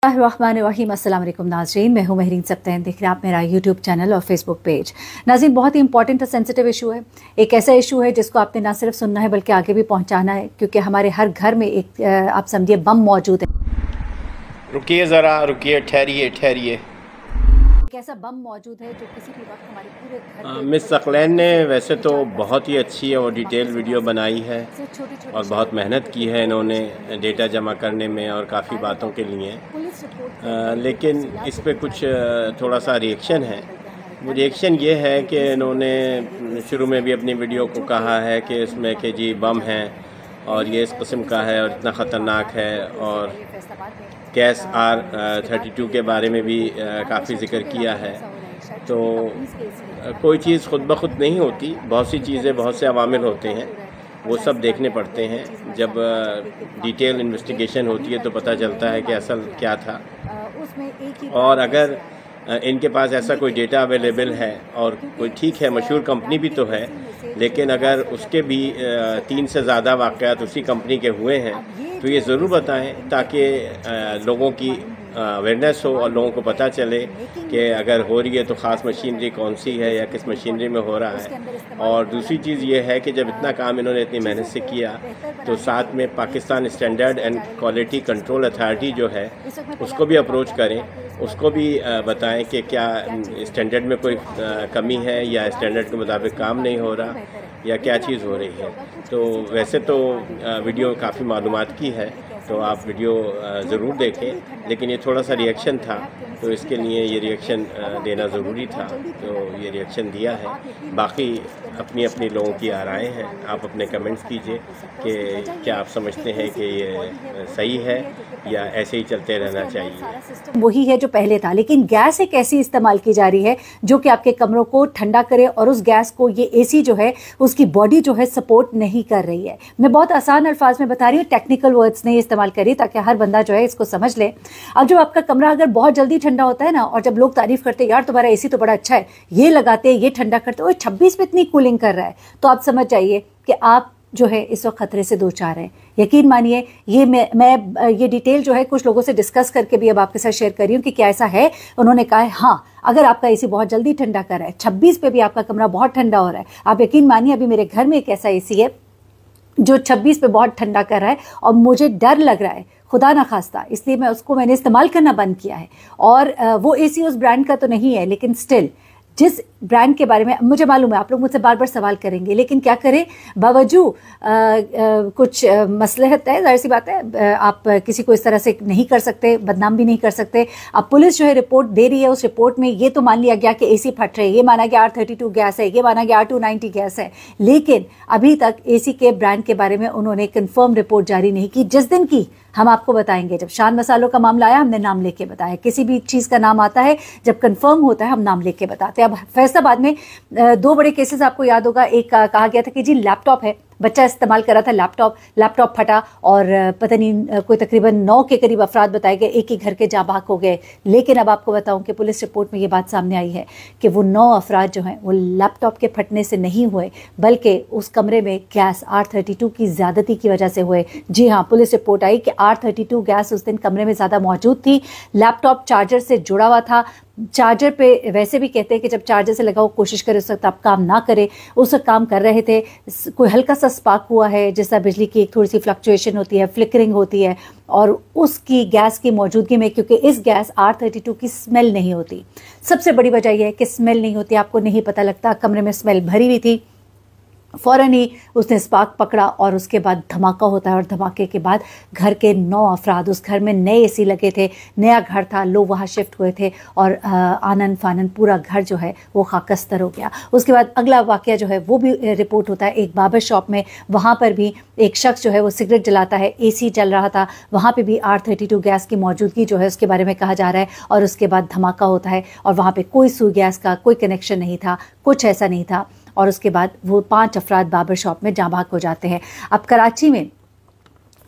रहमानिर्रहीम। अस्सलाम वालेकुम नाज़रीन, मैं हूं महरीन सब्तैन। देख रहे हैं आप मेरा यूट्यूब चैनल और फेसबुक पेज। नाज़रीन, बहुत ही इंपॉर्टेंट और सेंसिटिव इशू है। एक ऐसा इशू है जिसको आपने ना सिर्फ सुनना है बल्कि आगे भी पहुंचाना है, क्योंकि हमारे हर घर में एक आप समझिए बम मौजूद है। रुकिए ज़रा, रुकिए, ठहरिए ठहरिए। एक ऐसा बम मौजूद है जो किसी भी वक्त हमारे पूरे घर मिस सकलैन ने वैसे तो बहुत ही अच्छी और डिटेल वीडियो बनाई है और बहुत मेहनत की है इन्होंने डेटा जमा करने में और काफ़ी बातों के लिए, लेकिन इस पे कुछ थोड़ा सा रिएक्शन है। वो रिएक्शन ये है कि इन्होंने शुरू में भी अपनी वीडियो को कहा है कि इसमें कि जी बम है और ये इस किस्म का है और इतना ख़तरनाक है, और गैस R32 के बारे में भी काफ़ी ज़िक्र किया है। तो कोई चीज़ खुद ब खुद नहीं होती, बहुत सी चीज़ें, बहुत से अवामिल होते हैं, वो सब देखने पड़ते हैं। जब डिटेल इन्वेस्टिगेशन होती है तो पता चलता है कि असल क्या था। और अगर इनके पास ऐसा कोई डेटा अवेलेबल है और कोई ठीक है, मशहूर कंपनी भी तो है, लेकिन अगर उसके भी 3 से ज़्यादा वाक़यात उसी कंपनी के हुए हैं तो ये ज़रूर बताएं, ताकि लोगों की अवेयरनेस हो और लोगों को पता चले कि अगर हो रही है तो ख़ास मशीनरी कौन सी है या किस मशीनरी में हो रहा है। और दूसरी चीज़ ये है कि जब इतना काम इन्होंने इतनी मेहनत से किया तो साथ में Pakistan standard and quality control authority जो है उसको भी अप्रोच करें, उसको भी बताएं कि क्या स्टैंडर्ड में कोई कमी है या स्टैंडर्ड के मुताबिक काम नहीं हो रहा या क्या चीज़ हो रही है। तो वैसे तो वीडियो काफ़ी मालूमात की है, तो आप वीडियो ज़रूर देखें, लेकिन ये थोड़ा सा रिएक्शन था तो इसके लिए ये रिएक्शन देना ज़रूरी था, तो ये रिएक्शन दिया है। बाकी अपनी अपनी लोगों की आराएं हैं, आप अपने कमेंट्स कीजिए कि क्या आप समझते हैं कि ये सही है या ऐसे ही चलते रहना चाहिए। वही है जो पहले था, लेकिन गैस एक ऐसी इस्तेमाल की जा रही है जो कि आपके कमरों को ठंडा करे, और उस गैस को ये एसी जो है उसकी बॉडी जो है सपोर्ट नहीं कर रही है। मैं बहुत आसान अल्फाज में बता रही हूँ, टेक्निकल वर्ड्स नहीं इस्तेमाल करी ताकि हर बंदा जो है इसको समझ ले। अब जो आपका कमरा अगर बहुत जल्दी ठंडा होता है ना, और जब लोग तारीफ करते हैं यार तुम्हारा एसी तो बड़ा अच्छा है, ये लगाते ये ठंडा करते, वो 26 पे इतनी कूलिंग कर रहा है, तो आप समझ जाइए कि आप जो है इस वक्त खतरे से दो चार हैं। यकीन मानिए, ये मैं ये डिटेल जो है कुछ लोगों से डिस्कस करके भी अब आपके साथ शेयर कर रही हूँ कि क्या ऐसा है। उन्होंने कहा है हाँ, अगर आपका एसी बहुत जल्दी ठंडा कर रहा है, 26 पे भी आपका कमरा बहुत ठंडा हो रहा है, आप यकीन मानिए अभी मेरे घर में एक ऐसा एसी है जो 26 पे बहुत ठंडा कर रहा है और मुझे डर लग रहा है, खुदा ना खास्ता, इसलिए मैंने इस्तेमाल करना बंद किया है। और वो एसी उस ब्रांड का तो नहीं है, लेकिन स्टिल जिस ब्रांड के बारे में मुझे मालूम है आप लोग मुझसे बार बार सवाल करेंगे, लेकिन क्या करें, बावजूद कुछ मसलहत है, जाहिर सी बात है, आप किसी को इस तरह से नहीं कर सकते, बदनाम भी नहीं कर सकते। अब पुलिस जो है रिपोर्ट दे रही है, उस रिपोर्ट में ये तो मान लिया गया कि एसी फट रहे, ये माना गया R32 गैस है, ये माना गया R290 गैस है, लेकिन अभी तक एसी के ब्रांड के बारे में उन्होंने कंफर्म रिपोर्ट जारी नहीं की। जिस दिन की हम आपको बताएंगे, जब शान मसालों का मामला आया हमने नाम लेके बताया, किसी भी चीज़ का नाम आता है जब कंफर्म होता है हम नाम लेके बताते हैं। अब फैसलाबाद में 2 बड़े केसेस आपको याद होगा। एक कहा गया था कि जी लैपटॉप है, बच्चा इस्तेमाल कर रहा था लैपटॉप फटा और पता नहीं कोई तकरीबन 9 के करीब अफराद बताए गए, एक ही घर के जाँ बाहक हो गए। लेकिन अब आपको बताऊं कि पुलिस रिपोर्ट में ये बात सामने आई है कि वो 9 अफराद जो हैं वो लैपटॉप के फटने से नहीं हुए, बल्कि उस कमरे में गैस R32 की ज़्यादती की वजह से हुए। जी हाँ, पुलिस रिपोर्ट आई कि R32 गैस उस दिन कमरे में ज़्यादा मौजूद थी। लैपटॉप चार्जर से जुड़ा हुआ था। चार्जर पे वैसे भी कहते हैं कि जब चार्जर से लगाओ कोशिश करें उस वक्त आप काम ना करें, उस वक्त काम कर रहे थे। कोई हल्का सा स्पार्क हुआ है, जैसा बिजली की एक थोड़ी सी फ्लक्चुएशन होती है, फ्लिकरिंग होती है, और उसकी गैस की मौजूदगी में, क्योंकि इस गैस R32 की स्मेल नहीं होती, सबसे बड़ी वजह यह है कि स्मेल नहीं होती, आपको नहीं पता लगता, कमरे में स्मेल भरी हुई थी। फ़ौरन ही उसने स्पार्क पकड़ा और उसके बाद धमाका होता है, और धमाके के बाद घर के 9 अफराद, उस घर में नए एसी लगे थे, नया घर था, लोग वहाँ शिफ्ट हुए थे, और आनन फानन पूरा घर जो है वो खाकस्तर हो गया। उसके बाद अगला वाक़या जो है वो भी रिपोर्ट होता है एक बार्बर शॉप में। वहाँ पर भी एक शख्स जो है वो सिगरेट जलाता है, एसी चल रहा था, वहाँ पर भी R32 गैस की मौजूदगी जो है उसके बारे में कहा जा रहा है, और उसके बाद धमाका होता है और वहाँ पर कोई सुई गैस का कोई कनेक्शन नहीं था, कुछ ऐसा नहीं था, और उसके बाद वो 5 अफराद बार्बर शॉप में जाँ बाहक हो जाते हैं। अब कराची में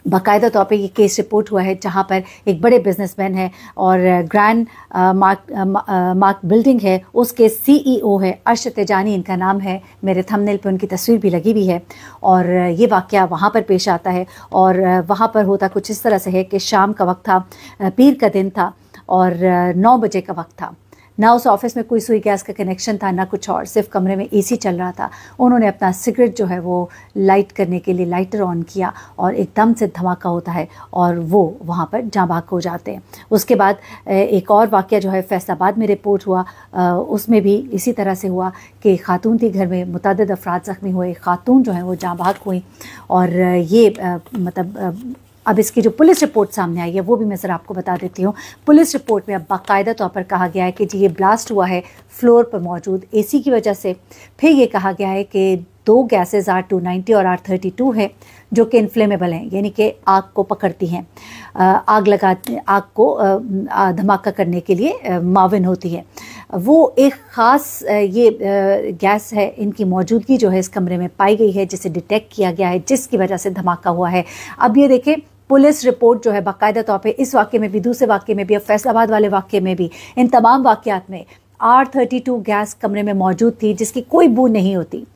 बाकायदा तौर पे ये केस रिपोर्ट हुआ है, जहाँ पर एक बड़े बिजनेसमैन है और ग्रैंड मार्क बिल्डिंग है, उसके CEO है अरशद तेजानी इनका नाम है। मेरे थंबनेल पे उनकी तस्वीर भी लगी हुई है और ये वाक़या वहाँ पर पेश आता है। और वहाँ पर होता कुछ इस तरह से है कि शाम का वक्त था, पीर का दिन था और 9 बजे का वक्त था। ना उस ऑफिस में कोई सुई गैस का कनेक्शन था, ना कुछ और, सिर्फ कमरे में AC चल रहा था। उन्होंने अपना सिगरेट जो है वो लाइट करने के लिए लाइटर ऑन किया और एकदम से धमाका होता है और वो वहाँ पर जाँ बाग हो जाते हैं। उसके बाद एक और वाक़या जो है फैसलाबाद में रिपोर्ट हुआ, उसमें भी इसी तरह से हुआ कि खातून थी घर में, मुतअद्दिद अफराद ज़ख्मी हुए, खातून जो है वो जाँ बाग हुई। और ये मतलब अब इसकी जो पुलिस रिपोर्ट सामने आई है वो भी मैं ज़रा आपको बता देती हूँ। पुलिस रिपोर्ट में अब बाकायदा तौर पर कहा गया है कि जी ये ब्लास्ट हुआ है फ्लोर पर मौजूद AC की वजह से। फिर ये कहा गया है कि 2 गैसेस R290 और R32 है जो कि इनफ्लेमेबल हैं, यानी कि आग को पकड़ती हैं, आग को धमाका करने के लिए माविन होती है। वो एक ख़ास ये गैस है, इनकी मौजूदगी जो है इस कमरे में पाई गई है, जिसे डिटेक्ट किया गया है, जिसकी वजह से धमाका हुआ है। अब ये देखें पुलिस रिपोर्ट जो है बाकायदा तौर पे इस वाक़े में भी, दूसरे वाक़े में भी, अब फैसलाबाद वाले वाक़े में भी, इन तमाम वाक़यात में R32 गैस कमरे में मौजूद थी, जिसकी कोई बू नहीं होती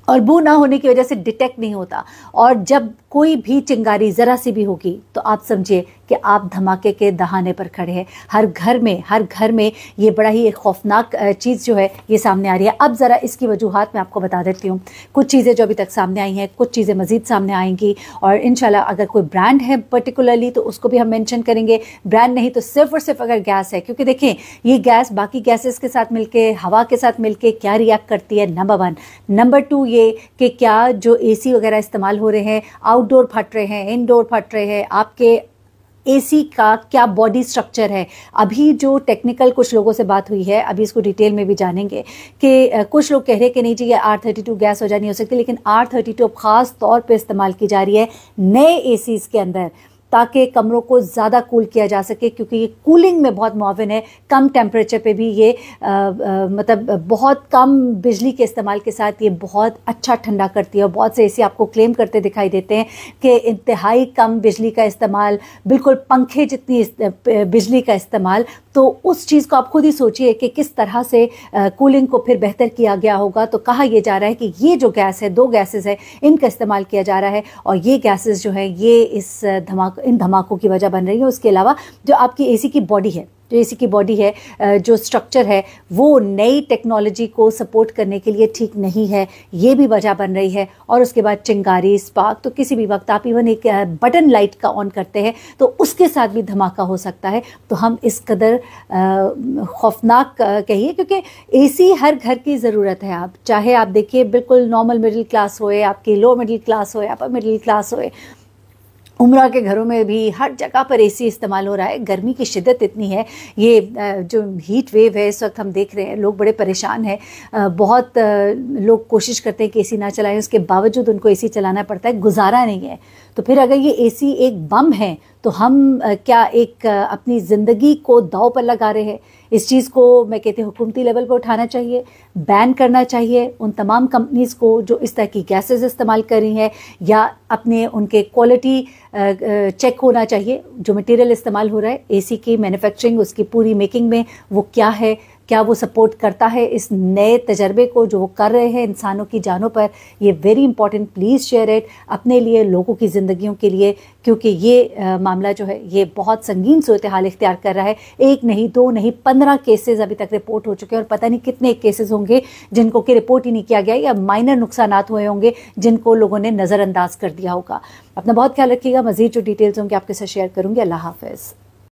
और बू ना होने की वजह से डिटेक्ट नहीं होता। और जब कोई भी चिंगारी ज़रा सी भी होगी तो आप समझिए कि आप धमाके के दहाने पर खड़े हैं। हर घर में ये बड़ा ही एक खौफनाक चीज़ जो है ये सामने आ रही है। अब ज़रा इसकी वजूहात मैं आपको बता देती हूँ। कुछ चीज़ें जो अभी तक सामने आई हैं, कुछ चीज़ें मज़ीद सामने आएंगी और इंशाल्लाह अगर कोई ब्रांड है पर्टिकुलरली तो उसको भी हम मेंशन करेंगे। ब्रांड नहीं तो सिर्फ और सिर्फ अगर गैस है, क्योंकि देखें ये गैस बाकी गैसेस के साथ मिलके, हवा के साथ मिलके क्या रिएक्ट करती है, नंबर 1। नंबर 2 ये कि क्या जो AC वगैरह इस्तेमाल हो रहे हैं, आउटडोर फट रहे हैं, इनडोर फट रहे हैं, आपके AC का क्या बॉडी स्ट्रक्चर है। अभी जो टेक्निकल कुछ लोगों से बात हुई है, अभी इसको डिटेल में भी जानेंगे कि कुछ लोग कह रहे हैं कि नहीं जी ये R32 गैस वजह नहीं हो सकती, लेकिन R32 अब ख़ास तौर पे इस्तेमाल की जा रही है नए ACs के अंदर ताकि कमरों को ज़्यादा कूल किया जा सके, क्योंकि ये कूलिंग में बहुत मुआविन है। कम टेम्परेचर पे भी ये मतलब बहुत कम बिजली के इस्तेमाल के साथ ये बहुत अच्छा ठंडा करती है। और बहुत से ऐसे आपको क्लेम करते दिखाई देते हैं कि इंतहाई कम बिजली का इस्तेमाल, बिल्कुल पंखे जितनी बिजली का इस्तेमाल। तो उस चीज़ को आप खुद ही सोचिए कि किस तरह से कूलिंग को फिर बेहतर किया गया होगा। तो कहा यह जा रहा है कि ये जो गैस है, 2 गैसेस है, इनका इस्तेमाल किया जा रहा है और ये गैसेस जो है ये इन धमाकों की वजह बन रही है। उसके अलावा जो आपकी AC की बॉडी है, जो स्ट्रक्चर है वो नई टेक्नोलॉजी को सपोर्ट करने के लिए ठीक नहीं है, ये भी वजह बन रही है। और उसके बाद चिंगारी, स्पार्क, तो किसी भी वक्त आप इवन एक बटन लाइट का ऑन करते हैं तो उसके साथ भी धमाका हो सकता है। तो हम इस कदर खौफनाक कहिए, क्योंकि AC हर घर की ज़रूरत है। आप चाहे आप देखिए बिल्कुल नॉर्मल मिडिल क्लास होए, आपकी लो मिडिल क्लास होए, अपर मिडिल क्लास होए, उम्रा के घरों में भी हर जगह पर AC इस्तेमाल हो रहा है। गर्मी की शिद्दत इतनी है, ये जो हीट वेव है इस वक्त हम देख रहे हैं, लोग बड़े परेशान हैं। बहुत लोग कोशिश करते हैं कि AC ना चलाएं, उसके बावजूद उनको AC चलाना पड़ता है, गुजारा नहीं है। तो फिर अगर ये AC एक बम है तो हम क्या एक अपनी ज़िंदगी को दांव पर लगा रहे हैं। इस चीज़ को मैं कहती हूँ हुकूमती लेवल पर उठाना चाहिए, बैन करना चाहिए उन तमाम कंपनीज़ को जो इस तरह की गैसेस इस्तेमाल कर रही हैं, या अपने उनके क्वालिटी चेक होना चाहिए। जो मटेरियल इस्तेमाल हो रहा है AC की मैन्युफैक्चरिंग, उसकी पूरी मेकिंग में वो क्या है, क्या वो सपोर्ट करता है इस नए तजर्बे को जो वो कर रहे हैं इंसानों की जानों पर। ये very important, please share it अपने लिए, लोगों की ज़िंदगियों के लिए, क्योंकि ये मामला जो है ये बहुत संगीन सूरत हाल इख्तियार कर रहा है। 1 नहीं 2 नहीं 15 केसेस अभी तक रिपोर्ट हो चुके हैं और पता नहीं कितने केसेस होंगे जिनको कि रिपोर्ट ही नहीं किया गया, या माइनर नुकसानात हुए होंगे जिनको लोगों ने नज़रअंदाज कर दिया होगा। अपना बहुत ख्याल रखिएगा। मज़ीद जो डिटेल्स होंगे आपके साथ शेयर करूँगी। अल्लाह हाफ़िज़।